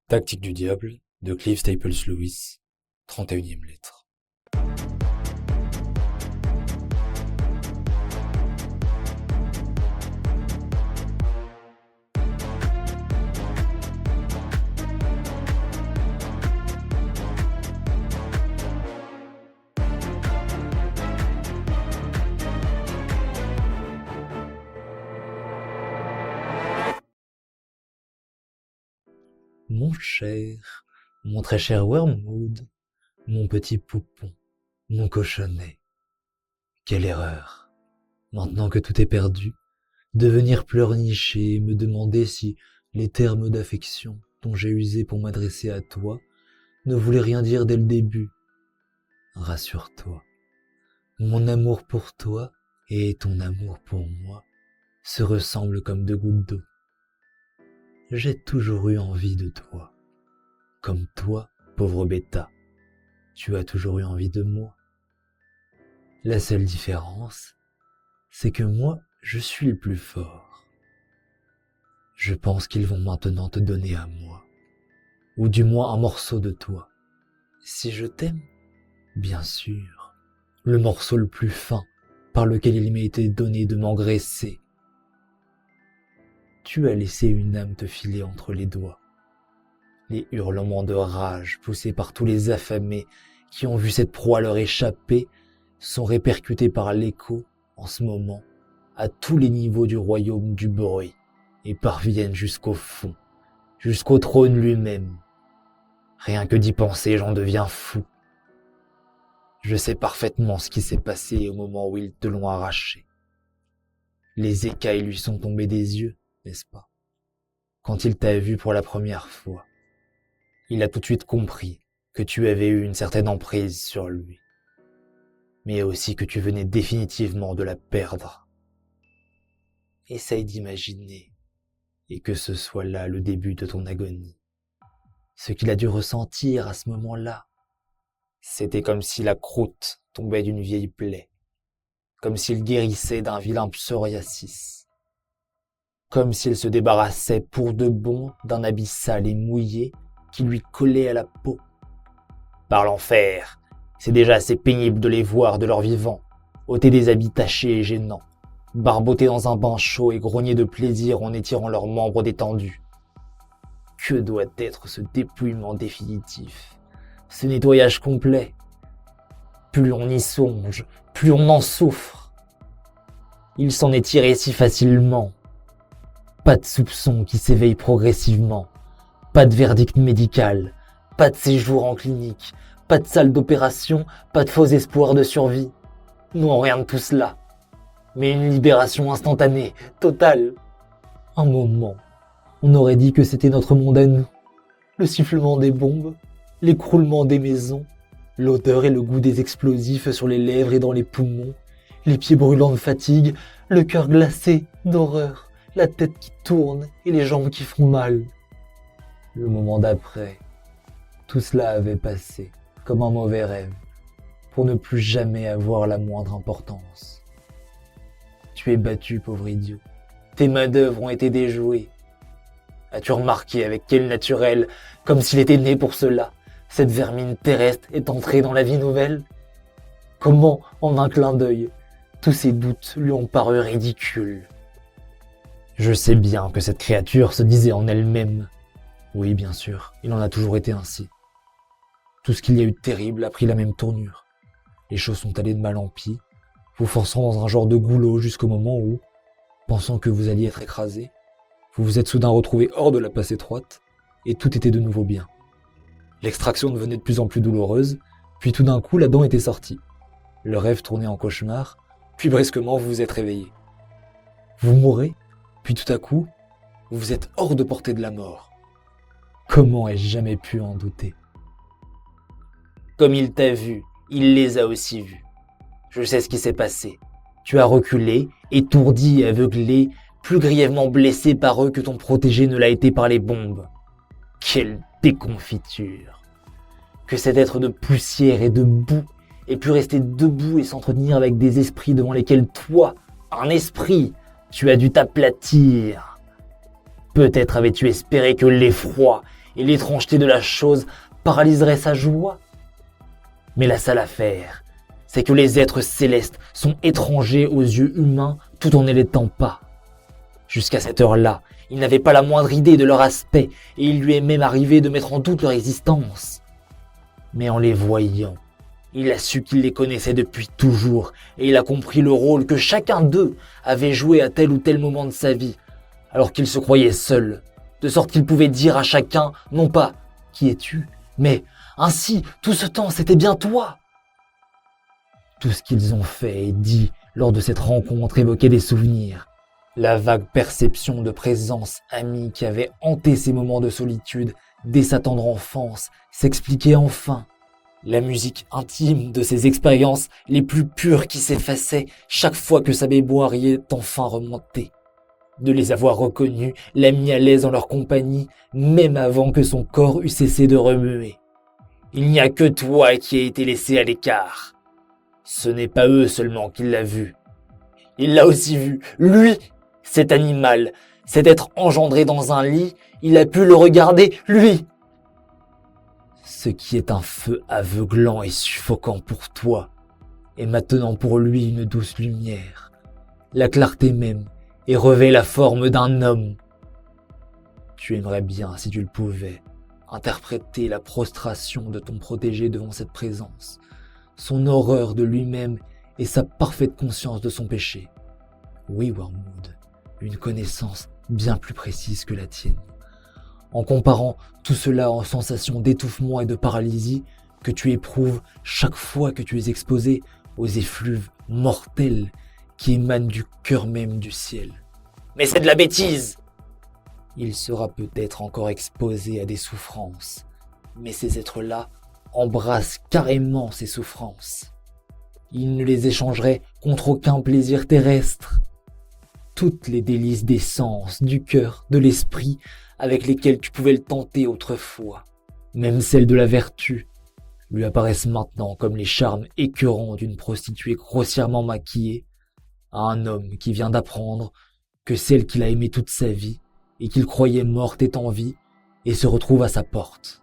Tactique du diable de Clive Staples Lewis, 31e lettre. Mon très cher Wormwood, mon petit poupon, mon cochonnet. Quelle erreur, maintenant que tout est perdu, de venir pleurnicher et me demander si les termes d'affection dont j'ai usé pour m'adresser à toi ne voulaient rien dire dès le début. Rassure-toi, mon amour pour toi et ton amour pour moi se ressemblent comme deux gouttes d'eau. J'ai toujours eu envie de toi. Comme toi, pauvre bêta, tu as toujours eu envie de moi. La seule différence, c'est que moi, je suis le plus fort. Je pense qu'ils vont maintenant te donner à moi, ou du moins un morceau de toi. Si je t'aime, bien sûr, le morceau le plus fin par lequel il m'a été donné de m'engraisser. Tu as laissé une âme te filer entre les doigts. Les hurlements de rage poussés par tous les affamés qui ont vu cette proie leur échapper sont répercutés par l'écho, en ce moment, à tous les niveaux du royaume du bruit et parviennent jusqu'au fond, jusqu'au trône lui-même. Rien que d'y penser, j'en deviens fou. Je sais parfaitement ce qui s'est passé au moment où ils te l'ont arraché. Les écailles lui sont tombées des yeux, n'est-ce pas? Quand il t'a vu pour la première fois. Il a tout de suite compris que tu avais eu une certaine emprise sur lui, mais aussi que tu venais définitivement de la perdre. Essaye d'imaginer, et que ce soit là le début de ton agonie. Ce qu'il a dû ressentir à ce moment-là, c'était comme si la croûte tombait d'une vieille plaie, comme s'il guérissait d'un vilain psoriasis, comme s'il se débarrassait pour de bon d'un habit sale et mouillé qui lui collait à la peau. Par l'enfer, c'est déjà assez pénible de les voir de leur vivant, ôter des habits tachés et gênants, barboter dans un bain chaud et grogner de plaisir en étirant leurs membres détendus. Que doit être ce dépouillement définitif, ce nettoyage complet? Plus on y songe, plus on en souffre. Il s'en est tiré si facilement. Pas de soupçon qui s'éveille progressivement. Pas de verdict médical, pas de séjour en clinique, pas de salle d'opération, pas de faux espoirs de survie. Non, rien de tout cela. Mais une libération instantanée, totale. Un moment, on aurait dit que c'était notre monde à nous. Le sifflement des bombes, l'écroulement des maisons, l'odeur et le goût des explosifs sur les lèvres et dans les poumons, les pieds brûlants de fatigue, le cœur glacé d'horreur, la tête qui tourne et les jambes qui font mal. Le moment d'après, tout cela avait passé, comme un mauvais rêve, pour ne plus jamais avoir la moindre importance. Tu es battu, pauvre idiot. Tes main-d'œuvre ont été déjouées. As-tu remarqué avec quel naturel, comme s'il était né pour cela, cette vermine terrestre est entrée dans la vie nouvelle? Comment, en un clin d'œil, tous ces doutes lui ont paru ridicules. Je sais bien que cette créature se disait en elle-même. Oui, bien sûr, il en a toujours été ainsi. Tout ce qu'il y a eu de terrible a pris la même tournure. Les choses sont allées de mal en pis, vous forçant dans un genre de goulot jusqu'au moment où, pensant que vous alliez être écrasé, vous vous êtes soudain retrouvé hors de la passe étroite, et tout était de nouveau bien. L'extraction devenait de plus en plus douloureuse, puis tout d'un coup la dent était sortie. Le rêve tournait en cauchemar, puis brusquement vous vous êtes réveillé. Vous mourrez, puis tout à coup, vous êtes hors de portée de la mort. Comment ai-je jamais pu en douter? Comme il t'a vu, il les a aussi vus. Je sais ce qui s'est passé. Tu as reculé, étourdi et aveuglé, plus grièvement blessé par eux que ton protégé ne l'a été par les bombes. Quelle déconfiture! Que cet être de poussière et de boue ait pu rester debout et s'entretenir avec des esprits devant lesquels toi, un esprit, tu as dû t'aplatir. Peut-être avais-tu espéré que l'effroi et l'étrangeté de la chose paralyserait sa joie. Mais la seule affaire, c'est que les êtres célestes sont étrangers aux yeux humains tout en ne l'étant pas. Jusqu'à cette heure-là, il n'avait pas la moindre idée de leur aspect et il lui est même arrivé de mettre en doute leur existence. Mais en les voyant, il a su qu'il les connaissait depuis toujours et il a compris le rôle que chacun d'eux avait joué à tel ou tel moment de sa vie, alors qu'il se croyait seul, de sorte qu'il pouvait dire à chacun, non pas « Qui es-tu ?», mais « Ainsi, tout ce temps, c'était bien toi !» Tout ce qu'ils ont fait et dit lors de cette rencontre évoquait des souvenirs. La vague perception de présence amie qui avait hanté ces moments de solitude dès sa tendre enfance s'expliquait enfin. La musique intime de ces expériences les plus pures qui s'effaçaient chaque fois que sa mémoire y est enfin remontée. De les avoir reconnus l'a mis à l'aise en leur compagnie, même avant que son corps eût cessé de remuer. Il n'y a que toi qui ai été laissé à l'écart. Ce n'est pas eux seulement qu'il l'a vu. Il l'a aussi vu, lui, cet animal, cet être engendré dans un lit, il a pu le regarder, lui. Ce qui est un feu aveuglant et suffocant pour toi est maintenant pour lui une douce lumière, la clarté même, et revêt la forme d'un homme. Tu aimerais bien, si tu le pouvais, interpréter la prostration de ton protégé devant cette présence, son horreur de lui-même et sa parfaite conscience de son péché. Oui, Wormwood, une connaissance bien plus précise que la tienne. En comparant tout cela en sensation d'étouffement et de paralysie que tu éprouves chaque fois que tu es exposé aux effluves mortels qui émanent du cœur même du ciel. Mais c'est de la bêtise! Il sera peut-être encore exposé à des souffrances, mais ces êtres-là embrassent carrément ces souffrances. Il ne les échangerait contre aucun plaisir terrestre. Toutes les délices des sens, du cœur, de l'esprit, avec lesquelles tu pouvais le tenter autrefois, même celles de la vertu, lui apparaissent maintenant comme les charmes écœurants d'une prostituée grossièrement maquillée à un homme qui vient d'apprendre que celle qu'il a aimée toute sa vie et qu'il croyait morte est en vie et se retrouve à sa porte.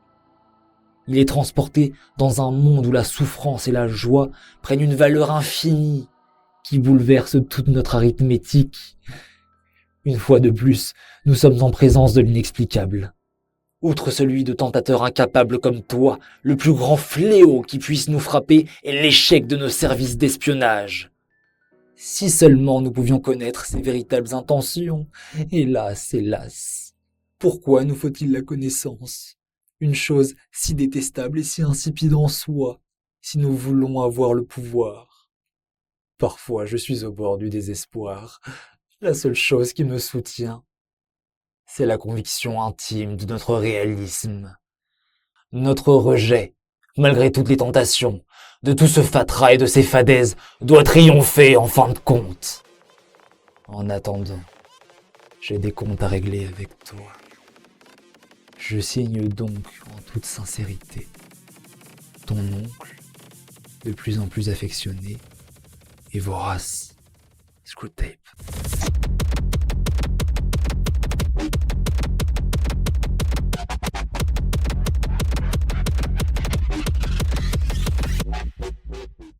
Il est transporté dans un monde où la souffrance et la joie prennent une valeur infinie qui bouleverse toute notre arithmétique. Une fois de plus, nous sommes en présence de l'inexplicable. Outre celui de tentateurs incapables comme toi, le plus grand fléau qui puisse nous frapper est l'échec de nos services d'espionnage. Si seulement nous pouvions connaître ses véritables intentions. Hélas, hélas. Pourquoi nous faut-il la connaissance ? Une chose si détestable et si insipide en soi, si nous voulons avoir le pouvoir. Parfois, je suis au bord du désespoir. La seule chose qui me soutient, c'est la conviction intime de notre réalisme. Notre rejet, malgré toutes les tentations, de tout ce fatras et de ces fadaises, doit triompher en fin de compte. En attendant, j'ai des comptes à régler avec toi. Je signe donc en toute sincérité ton oncle, de plus en plus affectionné et vorace, Screwtape.